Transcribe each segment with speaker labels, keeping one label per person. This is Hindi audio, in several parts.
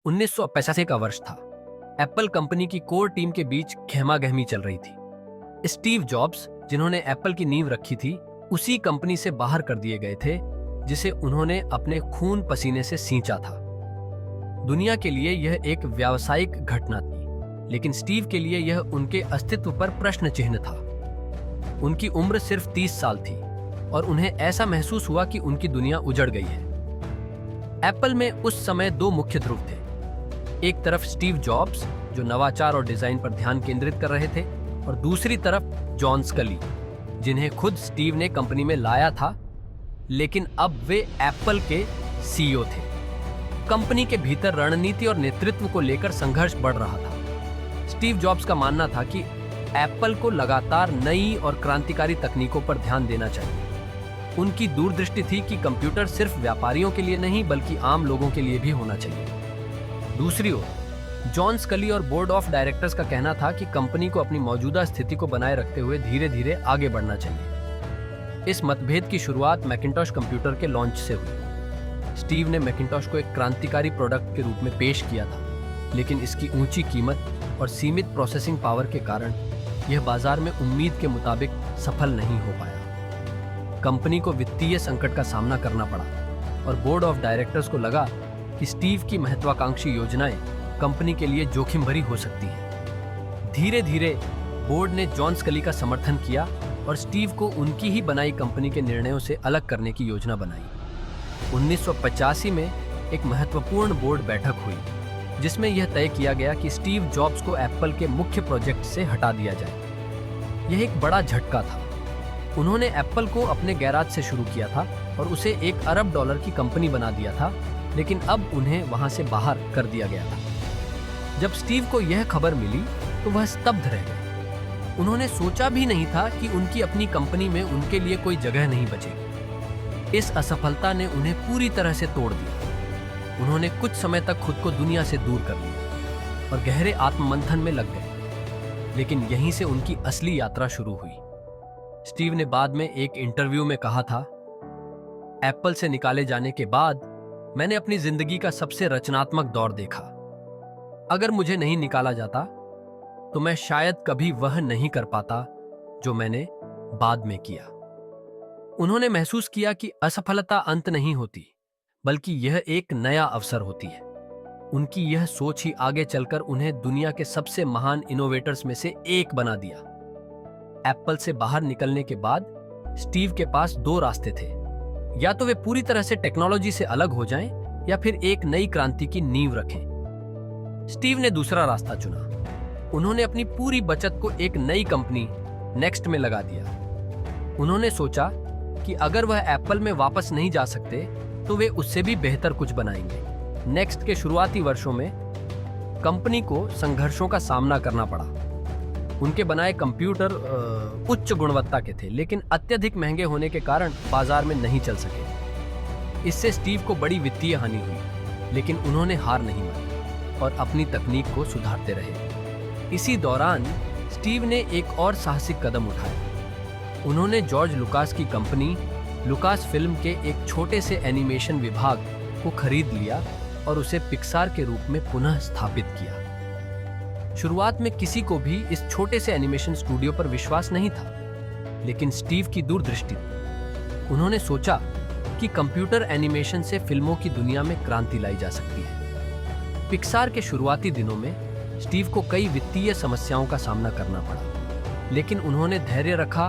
Speaker 1: 1985 का वर्ष था। एप्पल कंपनी की कोर टीम के बीच गहमागहमी चल रही थी। स्टीव जॉब्स, जिन्होंने एप्पल की नींव रखी थी, उसी कंपनी से बाहर कर दिए गए थे जिसे उन्होंने अपने खून पसीने से सींचा था। दुनिया के लिए यह एक व्यावसायिक घटना थी, लेकिन स्टीव के लिए यह उनके अस्तित्व पर प्रश्न चिन्ह था। उनकी उम्र सिर्फ 30 साल थी और उन्हें ऐसा महसूस हुआ कि उनकी दुनिया उजड़ गई है। एप्पल में उस समय दो मुख्य ध्रुव थे। एक तरफ स्टीव जॉब्स, जो नवाचार और डिजाइन पर ध्यान केंद्रित कर रहे थे, और दूसरी तरफ जॉन स्कली, जिन्हें खुद स्टीव ने कंपनी में लाया था, लेकिन अब वे एप्पल के सीईओ थे। कंपनी के भीतर रणनीति और नेतृत्व को लेकर संघर्ष बढ़ रहा था। स्टीव जॉब्स का मानना था कि एप्पल को लगातार नई और क्रांतिकारी तकनीकों पर ध्यान देना चाहिए। उनकी दूरदृष्टि थी कि कंप्यूटर सिर्फ व्यापारियों के लिए नहीं बल्कि आम लोगों के लिए भी होना चाहिए। दूसरी ओर जॉन स्कली और बोर्ड ऑफ डायरेक्टर्स का कहना था कि कंपनी को अपनी मौजूदा स्थिति को बनाए रखते हुए धीरे धीरे आगे बढ़ना चाहिए। इस मतभेद की शुरुआत मैकिन्टॉश कंप्यूटर के लॉन्च से हुई। स्टीव ने मैकिन्टॉश को एक क्रांतिकारी प्रोडक्ट के रूप में पेश किया था, लेकिन इसकी ऊंची कीमत और सीमित प्रोसेसिंग पावर के कारण यह बाजार में उम्मीद के मुताबिक सफल नहीं हो पाया। कंपनी को वित्तीय संकट का सामना करना पड़ा और बोर्ड ऑफ डायरेक्टर्स को लगा कि स्टीव की महत्वाकांक्षी योजनाएं कंपनी के लिए जोखिम भरी हो सकती हैं। धीरे धीरे बोर्ड ने जॉन स्कली का समर्थन किया और स्टीव को उनकी ही बनाई कंपनी के निर्णयों से अलग करने की योजना बनाई। 1985 में एक महत्वपूर्ण बोर्ड बैठक हुई, जिसमें यह तय किया गया कि स्टीव जॉब्स को एप्पल के मुख्य प्रोजेक्ट से हटा दिया जाए। यह एक बड़ा झटका था। उन्होंने एप्पल को अपने गैराज से शुरू किया था और उसे $1 अरब की कंपनी बना दिया था, लेकिन अब उन्हें वहां से बाहर कर दिया गया था। जब स्टीव को यह खबर मिली तो वह स्तब्ध रह गए। उन्होंने सोचा भी नहीं था कि उनकी अपनी कंपनी में उनके लिए कोई जगह नहीं बचेगी। इस असफलता ने उन्हें पूरी तरह से तोड़ दिया। उन्होंने कुछ समय तक खुद को दुनिया से दूर कर लिया और गहरे आत्ममंथन में लग गए। लेकिन यहीं से उनकी असली यात्रा शुरू हुई। स्टीव ने बाद में एक इंटरव्यू में कहा था, एप्पल से निकाले जाने के बाद मैंने अपनी जिंदगी का सबसे रचनात्मक दौर देखा। अगर मुझे नहीं निकाला जाता तो मैं शायद कभी वह नहीं कर पाता जो मैंने बाद में किया। उन्होंने महसूस किया कि असफलता अंत नहीं होती, बल्कि यह एक नया अवसर होती है। उनकी यह सोच ही आगे चलकर उन्हें दुनिया के सबसे महान इनोवेटर्स में से एक बना दिया। एप्पल से बाहर निकलने के बाद स्टीव के पास दो रास्ते थे। या तो वे पूरी तरह से टेक्नोलॉजी से अलग हो जाएं, या फिर एक नई क्रांति की नींव रखें। स्टीव ने दूसरा रास्ता चुना। उन्होंने अपनी पूरी बचत को एक नई कंपनी नेक्स्ट में लगा दिया। उन्होंने सोचा कि अगर वह एप्पल में वापस नहीं जा सकते तो वे उससे भी बेहतर कुछ बनाएंगे। नेक्स्ट के शुरुआती वर्षों में कंपनी को संघर्षों का सामना करना पड़ा। उनके बनाए कंप्यूटर उच्च गुणवत्ता के थे, लेकिन अत्यधिक महंगे होने के कारण बाजार में नहीं चल सके। इससे स्टीव को बड़ी वित्तीय हानि हुई, लेकिन उन्होंने हार नहीं मानी और अपनी तकनीक को सुधारते रहे। इसी दौरान स्टीव ने एक और साहसिक कदम उठाया। उन्होंने जॉर्ज लुकास की कंपनी लुकास फिल्म के एक छोटे से एनिमेशन विभाग को खरीद लिया और उसे पिक्सार के रूप में पुनः स्थापित किया। शुरुआत में किसी को भी इस छोटे से एनिमेशन स्टूडियो पर विश्वास नहीं था, लेकिन स्टीव की दूरदृष्टि थी। उन्होंने सोचा कि कंप्यूटर एनिमेशन से फिल्मों की दुनिया में क्रांति लाई जा सकती है। पिक्सार के शुरुआती दिनों में स्टीव को कई वित्तीय समस्याओं का सामना करना पड़ा, लेकिन उन्होंने धैर्य रखा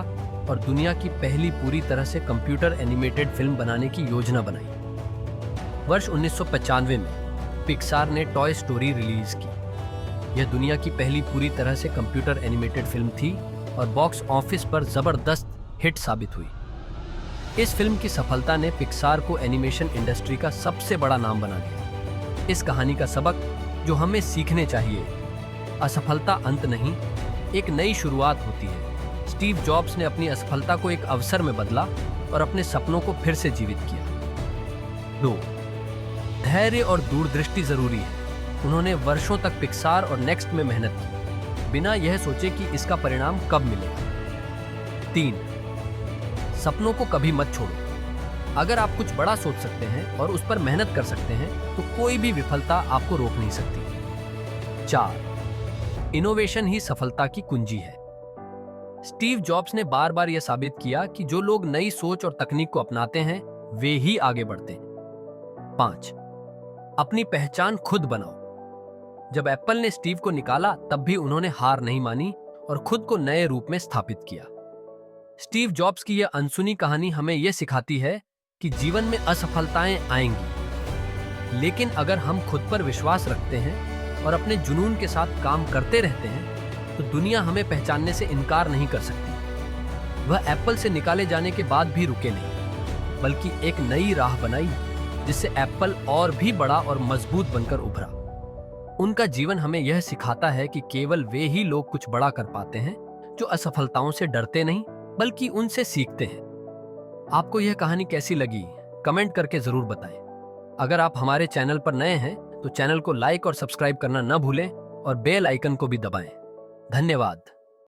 Speaker 1: और दुनिया की पहली पूरी तरह से कंप्यूटर एनिमेटेड फिल्म बनाने की योजना बनाई। वर्ष 1995 में पिक्सार ने टॉय स्टोरी रिलीज की। यह दुनिया की पहली पूरी तरह से कंप्यूटर एनिमेटेड फिल्म थी और बॉक्स ऑफिस पर जबरदस्त हिट साबित हुई। इस फिल्म की सफलता ने पिक्सार को एनिमेशन इंडस्ट्री का सबसे बड़ा नाम बना दिया। इस कहानी का सबक जो हमें सीखने चाहिए, असफलता अंत नहीं, एक नई शुरुआत होती है। स्टीव जॉब्स ने अपनी असफलता को एक अवसर में बदला और अपने सपनों को फिर से जीवित किया। 2. धैर्य और दूरदृष्टि जरूरी है। उन्होंने वर्षों तक पिक्सार और नेक्स्ट में मेहनत की, बिना यह सोचे कि इसका परिणाम कब मिलेगा। 3. सपनों को कभी मत छोड़ो। अगर आप कुछ बड़ा सोच सकते हैं और उस पर मेहनत कर सकते हैं तो कोई भी विफलता आपको रोक नहीं सकती। 4. इनोवेशन ही सफलता की कुंजी है। स्टीव जॉब्स ने बार बार यह साबित किया कि जो लोग नई सोच और तकनीक को अपनाते हैं वे ही आगे बढ़ते हैं। 5. अपनी पहचान खुद बनाओ। जब एप्पल ने स्टीव को निकाला तब भी उन्होंने हार नहीं मानी और खुद को नए रूप में स्थापित किया। स्टीव जॉब्स की यह अनसुनी कहानी हमें यह सिखाती है कि जीवन में असफलताएं आएंगी, लेकिन अगर हम खुद पर विश्वास रखते हैं और अपने जुनून के साथ काम करते रहते हैं तो दुनिया हमें पहचानने से इनकार नहीं कर सकती। वह एप्पल से निकाले जाने के बाद भी रुके नहीं, बल्कि एक नई राह बनाई जिससे एप्पल और भी बड़ा और मजबूत बनकर उभरा। उनका जीवन हमें यह सिखाता है कि केवल वे ही लोग कुछ बड़ा कर पाते हैं जो असफलताओं से डरते नहीं बल्कि उनसे सीखते हैं। आपको यह कहानी कैसी लगी कमेंट करके जरूर बताएं। अगर आप हमारे चैनल पर नए हैं तो चैनल को लाइक और सब्सक्राइब करना न भूलें और बेल आइकन को भी दबाएं। धन्यवाद।